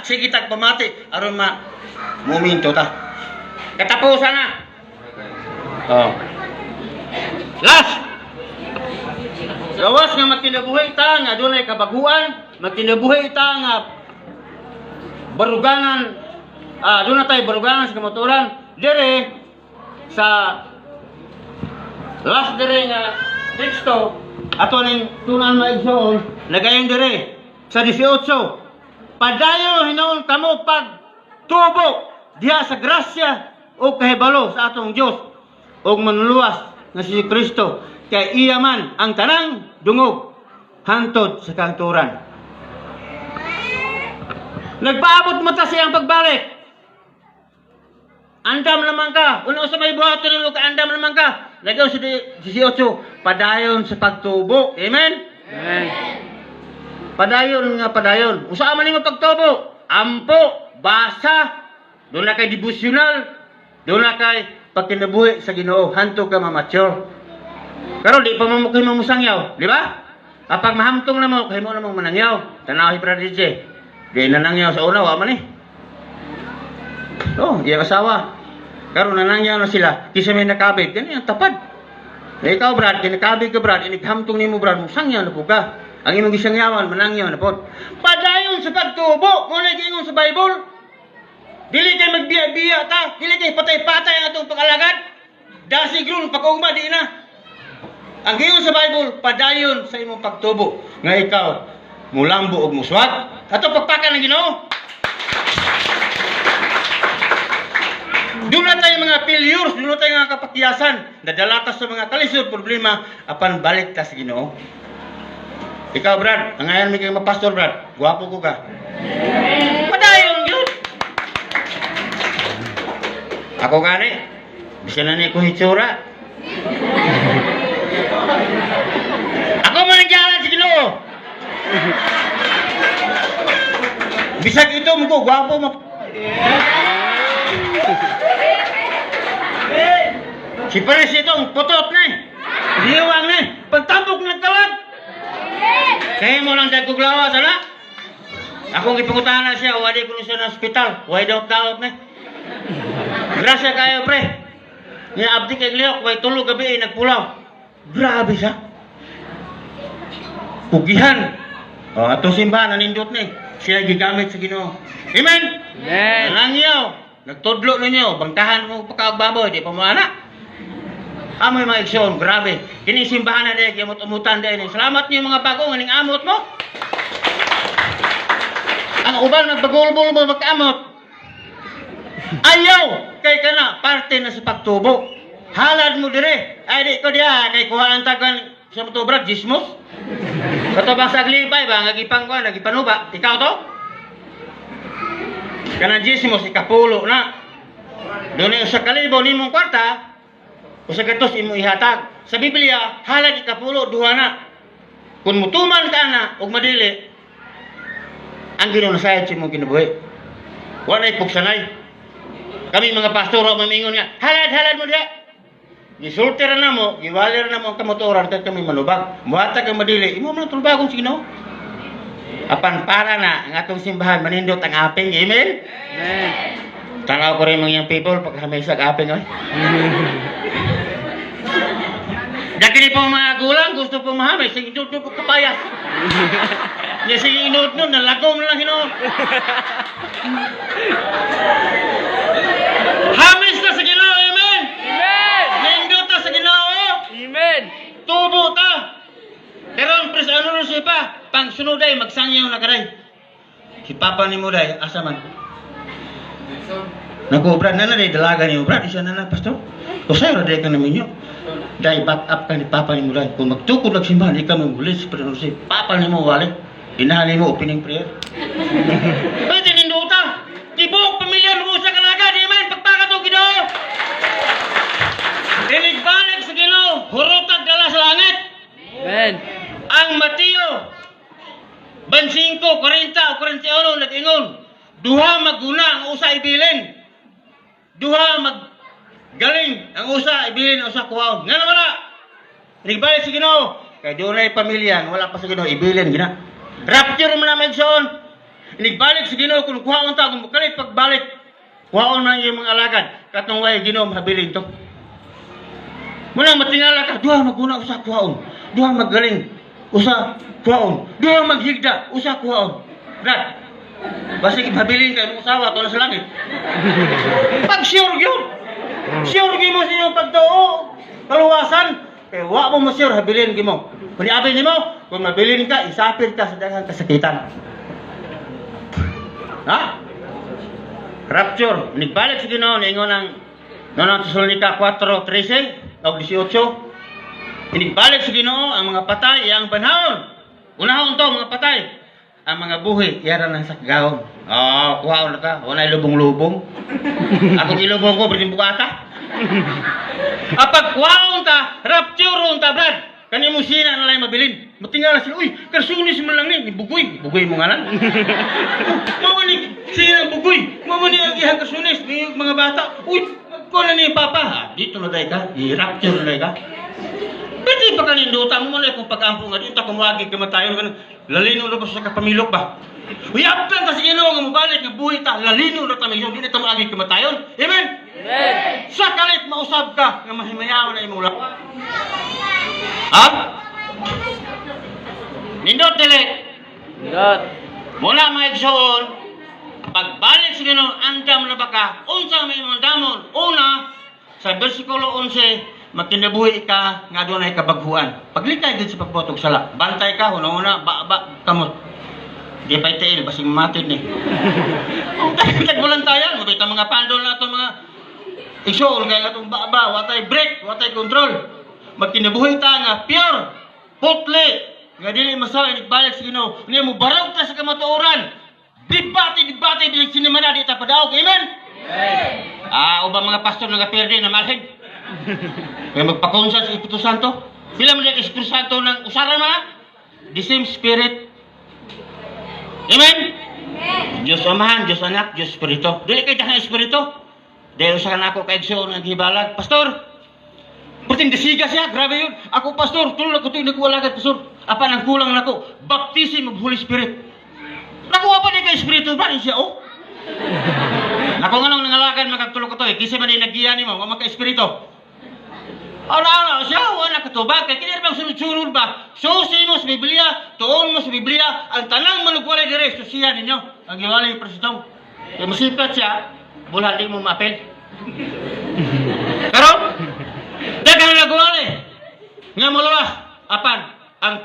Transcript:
Sige tagpamati aron momento ta. Katapusan na. Oh. Last. Gawas nga magtinabuhay ta nga dunay kabaguan, magtinabuhay ta nga baruganan, doon na tayo baruganan sa kamotoran dire sa last dire nga teksto ato ning tunan maigsoon nagayon dire sa 18. Padayon hinaon kamo pag tubo diha sa grasya o kahibalo sa atong Dios og manluwas nga si Kristo kay iya man ang tanang dungog hantod sa kanturan. Nagpaabot mo ta siyang pagbalik. Andam naman ka. Una sa may buhaton nilo ka andam naman ka. Lagaw sa 18 padayon sa pagtubo. Amen. Amen. Padayon nga padayon. Usa man nimo pagtubo? Ampo, basa, doon na kay devotional, doon na kay pagkinabuhi sa Ginoo, hanto ka ma-mature. Pero di pa mo kay musangyaw, di ba? Kapag mahamtong na mo, kay mo namang manangyaw. Tanaw si Brother DJ. Di nanangyaw sa una, wa man eh. Oh, di asawa. Karon nanangyaw na sila, kisa may nakabig, yan yung tapad. Na ikaw, Brad, kinakabig ka, Brad, inighamtong ni mo, Brad, musangyaw na po ka. Ang imong gisangyawan, manangyaw na po. Padayon sa pagtubo, muna gingon sa Bible. Dili kay magbiya-biya ta, dili kay patay-patay ang atong pag-alagad. Dasig ron, pag-ugma, di na. Ang gingon sa Bible, padayon sa imong pagtubo. Nga ikaw, mulambo og muswat. Ato pagpakan ng Ginoo. Doon na tayo mga failures, doon na tayo mga kapakyasan. Nadalatas sa mga kalisod, problema, apan balik ta sa Ginoo. Ikaw, Brad, ang ngayon may kayo mapastor, Brad. Guwapo ko ka. Padayon yun. Ako gani, bisa na niya ko hitsura. Ako man nagjalan sa Ginoo. Bisag ito mo ko, guwapo mo. Si Paris itong putot na eh. Liwang na eh. Pagtambok ng tawag. Kaya mo lang dahil kuglawa sana. Akong ipangutahan na siya, wadi ko siya ng hospital. Why doubt na eh. Grasya kayo pre. Nga abdi kay Liyok, way tulog gabi nagpulaw. Grabe siya. Pugihan. O, ato simbahan, nanindot na eh. Siya gigamit sa Ginoo. Amen? Amen. Nanangyaw. Nagtudlo ninyo. Bangtahan mo pagkagbaboy. Di pa mo anak. Amoy mga iksyon. Grabe. Kini simbahan na din. Yamot-umutan din. Salamat niyo mga bago. Nganing amot mo. Ang uban nagbagulbol mo magkaamot. Ayaw. Kay ka na. Parte na sa pagtubo. Halad mo dire. Ay di ko diya. Kay kuha ang tagan sa matubrat. Jismos. Katobang sa aglibay ba? Nagipang ko. Nagipanuba. Ikaw to? Kanang jismos. Ikapulo na. Doon yung sa kalibo ni mong kwarta. O sa gatos imo ihatag. Sa Biblia, halad ikapulo, duha na. Kung mutuman ka na, o madili, ang ginunasayad sa imong kinabuhi. Wala'y pugsanay. Kami mga pastoro, mamingon nga, halad mo diya. Gisultira na mo, giwalir na mo ang kamotoran, kahit kami manubag. Muhatag ang madili, imo man tulbagong sa Ginoo. Apan para na, ang atong simbahan, manindot ang aping. Amen? Amen. Tanaw ko rin mga young people, pag may isang aping, oy. Dagli po mga gulang, gusto po mahamay, sige tutup ko kapayas. Niya sige inuot nun, nalagom lang hinuot. Hamis na sa Ginoo, amen? Amen. Nindot na sa Ginoo, Amen. tubo ta. Pero ang pres, ano nun siya pa? Pang sunuday, magsangyaw na karay. Si Papa ni Muday, asa man? Nag-ubrad na day, dalaga ni Ubrad, isa na pastor. O sa'yo, day ka namin yun. Dahil back up ka ni Papa ni Muday. Kung magtukod ng simbahan, ikaw magulis, pero si Papa ni mo, wali. Inahali mo, opening prayer. Pwede ninduta. Tibok, pamilya, lumo sa kalaga, di man, pagpakato, Ginoo. Iligbanag sa Ginoo, hurotag dala sa langit. Amen. Ang Mateo, ban 5, 40 o 41, nag-ingon, duha maguna ang usa ibilin. Duha maggaling ang usa ibilin ang usa kuhaon. Nga naman na, iligbanag sa Ginoo. Kaya doon ay pamilya, wala pa sa Ginoo, ibilin, gina. Rapture mo na, Megson. Inigbalik sa Ginoo kung kuhaon ta kung kalit pagbalik. Kuhaon man yung mga alagad katong way Ginoo mahabilin to. Muna matingala ka, duha maguna usa kuhaon. Duha magaling usa kuhaon. Duha maghigda usa kuhaon. Brad, basta habilin kay mong usawa to na sa langit. Pag sure gyud. Sure gyud mo sa iyong pagtuo. Kaluwasan. Kaya wa mo sure habilin gyud mo. Kung iabay nimo, kung mabilin ka, isapir ka sa daghang kasakitan. Ha? Rapture. Nigbalik sa Ginoo ningon ang Nonong Tesalonica 4:13 o 18. Inigbalik sa Ginoo ang mga patay iyang panahon. Unahon to mga patay. Ang mga buhi yara nang sa kagawon. Kuhaon na ka. Wala lubong-lubong. Ako ilubong ko bitin bukata. Apag kuhaon ta, rapture ta brad. Kani mo sina na lang mabilin. Matingala sila, uy, karsunis mo lang ni, bugoy. Bugoy mo nga lang. Mama ni, sina bugoy. Mama ni, agihang karsunis. May mga bata, uy, ko na ni papa. Dito na tayo ka, i-rapture na tayo ka. Pwede pa kaninduta mo muna kung pag-ampo nga dito, kumawagin kamatayon ka lalino na ba sa kapamilok ba? Uy, aplan kasi Ginoo nga mabalik nga buhay ta, lalino na tayo yun, di na tamagin kamatayon. Amen? Amen. Sa kalit mausab ka, nga mahimayawan na imong lakot. Ha? Nindot dili. Nindot. Mula mga igsoon, pagbalik sa Ginoo, andam na baka, unsa may imong damon. Una, sa bersikulo 11, magkinabuhi ka nga doon ay kabaghuan. Paglikay din sa pagpotog sala. Bantay ka, una-una, kamot. Di pa itail, basing matid ni. Kung tagbulantayan, mabita mga pandol na ito mga igsoon, kaya itong baba, watay break, watay control. Magkinabuhi ta nga pure, putli, nga dili masawa inigbalik sa Ginoo. Niya mo barog ta sa kamatuoran. Dibati bilang sinimana di ta padaog. Amen? Amen. Ubang mga pastor nga perde na malhig. Kaya magpakonsa sa Espiritu Santo. Sila mo yung Espiritu Santo ng usara mga. The same Spirit. Amen? Diyos Amahan, Diyos Anak, Diyos Espiritu. Dili kayo dahil Espiritu. Dahil usahan ako kay Igsoon ng hibalag. Pastor, puting desiga siya, grabe yun. Ako, pastor, tulad ako ito, nagkuwalagat, pastor. Apa nang kulang na ako? Baptism of Holy Spirit. Nakuha pa din kay Espiritu ba? Siya, oh. Ako nga nang nangalagan, magkagtulog ko to, Kasi man din nagiyani mo, magka-Espiritu. Ano, siya, wala katubag. Kaya kinir bang sunod-sunod ba? Susi mo sa Biblia, tuon mo sa Biblia, ang tanang manugwalay dire, susiya ninyo. Ang iwalay yung presitong. Kaya masiplat siya, bulan di mo mapel. Pero, dagang nagwalay. Nga mo lawas, apan, ang